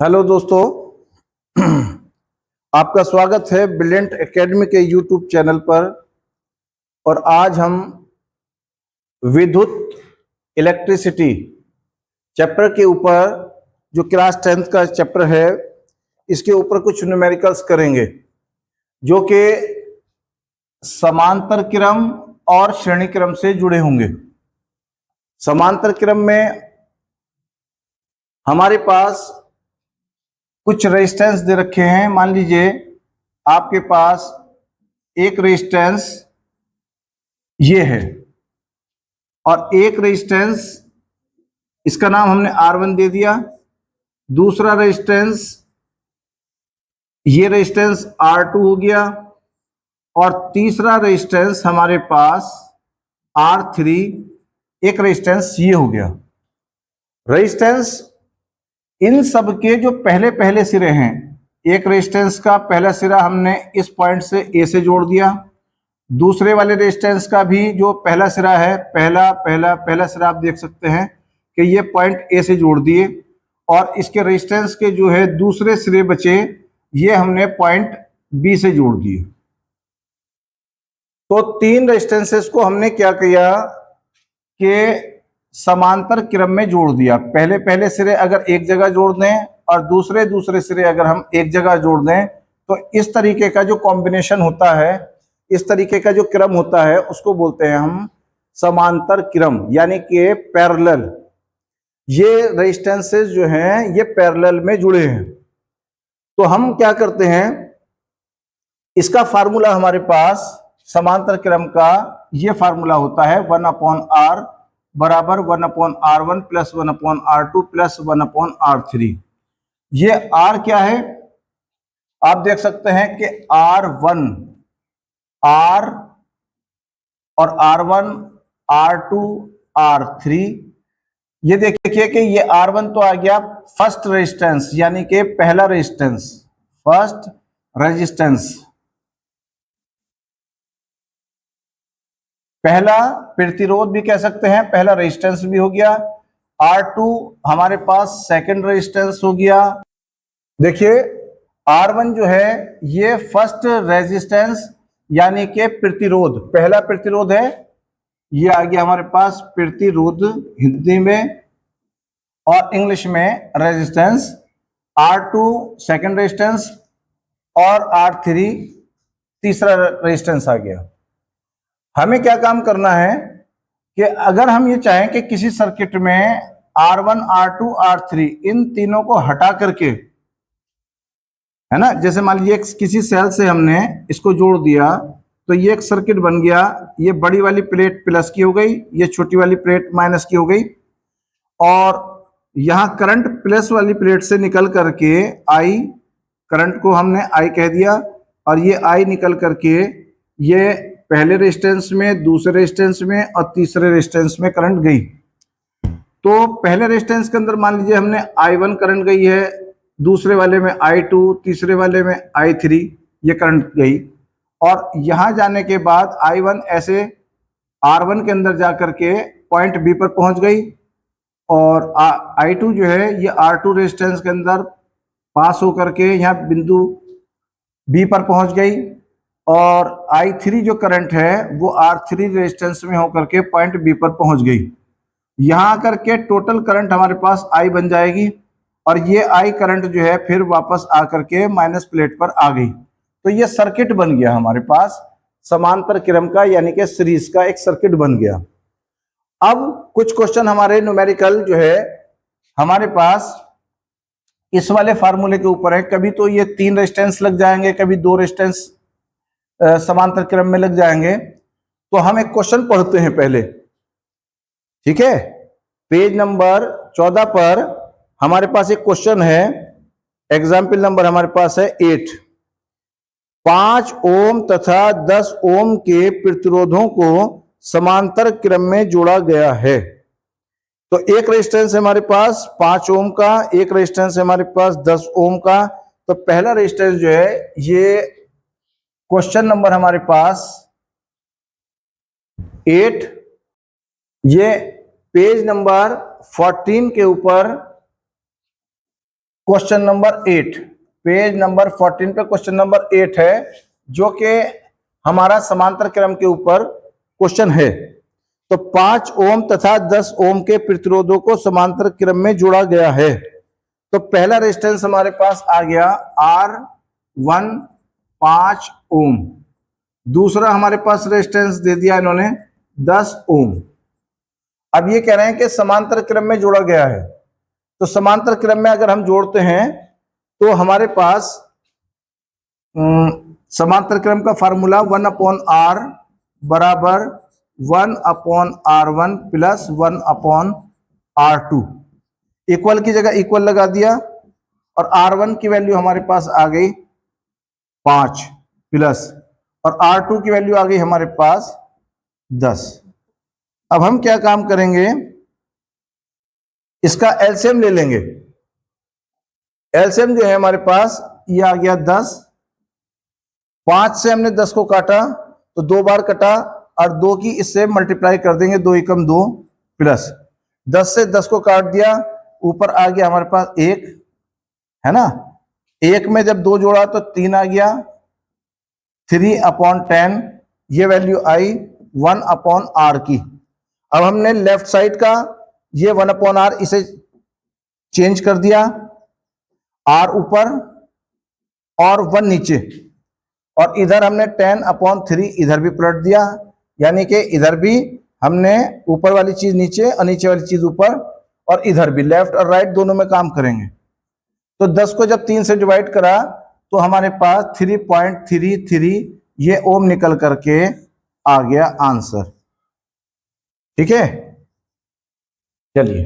Hello दोस्तों। आपका स्वागत है ब्रिलियंट एकेडमी के यूट्यूब चैनल पर। और आज हम विद्युत इलेक्ट्रिसिटी चैप्टर के ऊपर, जो क्लास 10th का चैप्टर है, इसके ऊपर कुछ न्यूमेरिकल्स करेंगे जो कि समांतर क्रम और श्रेणी क्रम से जुड़े होंगे। समांतर क्रम में हमारे पास कुछ रेजिस्टेंस दे रखे हैं। मान लीजिए आपके पास एक रेजिस्टेंस ये है और एक रेजिस्टेंस, इसका नाम हमने R1 दे दिया। दूसरा रेजिस्टेंस, ये रेजिस्टेंस R2 हो गया। और तीसरा रेजिस्टेंस हमारे पास R3, एक रेजिस्टेंस ये हो गया। रेजिस्टेंस इन सब के जो पहले पहले सिरे हैं, एक रेजिस्टेंस का पहला सिरा हमने इस पॉइंट से A से जोड़ दिया। दूसरे वाले रेजिस्टेंस का भी जो पहला सिरा है, पहला सिरा आप देख सकते हैं कि ये पॉइंट A से जोड़ दिए। और इसके रेजिस्टेंस के जो है दूसरे सिरे बचे, ये हमने पॉइंट B से जोड़ दिए। तो तीन रेजिस्टेंसेस को हमने क्या किया कि समांतर क्रम में जोड़ दिया। पहले पहले सिरे अगर एक जगह जोड़ दें और दूसरे सिरे अगर हम एक जगह जोड़ दें, तो इस तरीके का जो कॉम्बिनेशन होता है, इस तरीके का जो क्रम होता है, उसको बोलते हैं हम समांतर क्रम, यानी कि पैरेलल। ये रेजिस्टेंसेस जो हैं ये पैरेलल में जुड़े हैं। तो हम क्या करते हैं, इसका फार्मूला हमारे पास समांतर क्रम का ये फार्मूला होता है 1/r बराबर 1/r1 plus 1/r2 plus 1/r3। ये R क्या है, आप देख सकते हैं कि R1 R और R1 R2 R3। ये देखिए कि ये R1 तो आ गया फर्स्ट रेजिस्टेंस, यानी कि पहला रेजिस्टेंस, फर्स्ट रेजिस्टेंस, पहला प्रतिरोध भी कह सकते हैं, पहला रेजिस्टेंस भी हो गया। R2 हमारे पास सेकंड रेजिस्टेंस हो गया। देखिए R1 जो है ये फर्स्ट रेजिस्टेंस, यानी कि प्रतिरोध, पहला प्रतिरोध है। ये आ गया हमारे पास प्रतिरोध हिंदी में, और इंग्लिश में रेजिस्टेंस। R2 सेकंड रेजिस्टेंस और R3 तीसरा रेजिस्टेंस आ गया। हमें क्या काम करना है कि अगर हम ये चाहें कि किसी सर्किट में R1 R2 R3 इन तीनों को हटा करके, है ना, जैसे मान लीजिए किसी सेल से हमने इसको जोड़ दिया तो ये एक सर्किट बन गया। ये बड़ी वाली प्लेट प्लस की हो गई, ये छोटी वाली प्लेट माइनस की हो गई। और यहां करंट प्लस वाली प्लेट से निकल करके आई, करंट को हमने आई कह दिया, और ये आई निकल करके ये पहले रेजिस्टेंस में, दूसरे रेजिस्टेंस में और तीसरे रेजिस्टेंस में करंट गई। तो पहले रेजिस्टेंस के अंदर मान लीजिए हमने I1 करंट गई है, दूसरे वाले में I2, तीसरे वाले में I3, ये करंट गई। और यहां जाने के बाद I1 ऐसे R1 के अंदर जाकर के पॉइंट B पर पहुंच गई, और I2 जो है ये R2 रेजिस्टेंस के अंदर पास होकर के यहाँ बिंदु B पर पहुंच गई। और I3 जो करंट है वो R3 रेजिस्टेंस में होकर के पॉइंट B पर पहुंच गई। यहां आकर के टोटल करंट हमारे पास I बन जाएगी, और ये I करंट जो है फिर वापस आकर के माइनस प्लेट पर आ गई। तो ये सर्किट बन गया हमारे पास समांतर क्रम का, यानी कि सीरीज का एक सर्किट बन गया। अब कुछ क्वेश्चन हमारे न्यूमेरिकल जो है हमारे पास इस वाले फार्मूले के ऊपर है। कभी तो ये 3 रेजिस्टेंस लग जाएंगे, कभी 2 रेजिस्टेंस समांतर क्रम में लग जाएंगे। तो हम एक क्वेश्चन पढ़ते हैं पहले, ठीक है। पेज नंबर 14 पर हमारे पास एक क्वेश्चन है, एग्जाम्पल नंबर हमारे पास है 8। 5 ओम तथा 10 ओम के प्रतिरोधों को समांतर क्रम में जोड़ा गया है। तो एक रेजिस्टेंस है हमारे पास 5 ओम का, एक रेजिस्टेंस है हमारे पास 10 ओम का। तो पहला रेजिस्टेंस जो है, ये क्वेश्चन नंबर हमारे पास 8, ये पेज नंबर 14 के ऊपर क्वेश्चन नंबर 8, पेज नंबर 14 पे क्वेश्चन नंबर 8 है, जो कि हमारा समांतर क्रम के ऊपर क्वेश्चन है। तो 5 ओम तथा 10 ओम के प्रतिरोधों को समांतर क्रम में जोड़ा गया है। तो पहला रेजिस्टेंस हमारे पास आ गया R1 5 ओम, दूसरा हमारे पास रेजिस्टेंस दे दिया इन्होंने 10 ओम। अब ये कह रहे हैं कि समांतर क्रम में जोड़ा गया है। तो समांतर क्रम में अगर हम जोड़ते हैं तो हमारे पास समांतर क्रम का फार्मूला 1/R बराबर 1/R1 प्लस 1/R2, इक्वल की जगह इक्वल लगा दिया और R1 की वैल्यू हमारे पास आ गई 5 प्लस, और R2 की वैल्यू आ गई हमारे पास 10। अब हम क्या काम करेंगे, इसका एलसीएम ले लेंगे। एलसीएम जो है हमारे पास ये आ गया 10, 5 से हमने 10 को काटा तो 2 बार कटा और 2 की इससे मल्टीप्लाई कर देंगे, 2 एकम 2 प्लस 10 से 10 को काट दिया, ऊपर आ गया हमारे पास 1, है ना। 1 में जब 2 जोड़ा तो 3 आ गया, 3/10, ये वैल्यू आई 1/R की। अब हमने लेफ्ट साइड का ये 1/R इसे चेंज कर दिया, R ऊपर और 1 नीचे, और इधर हमने 10/3 इधर भी पलट दिया, यानी कि इधर भी हमने ऊपर वाली चीज नीचे और नीचे वाली चीज ऊपर, और इधर भी लेफ्ट और राइट दोनों में काम करेंगे। तो 10 को जब 3 से डिवाइड करा तो हमारे पास 3.33 ये ओम निकल करके आ गया आंसर। ठीक है, चलिए।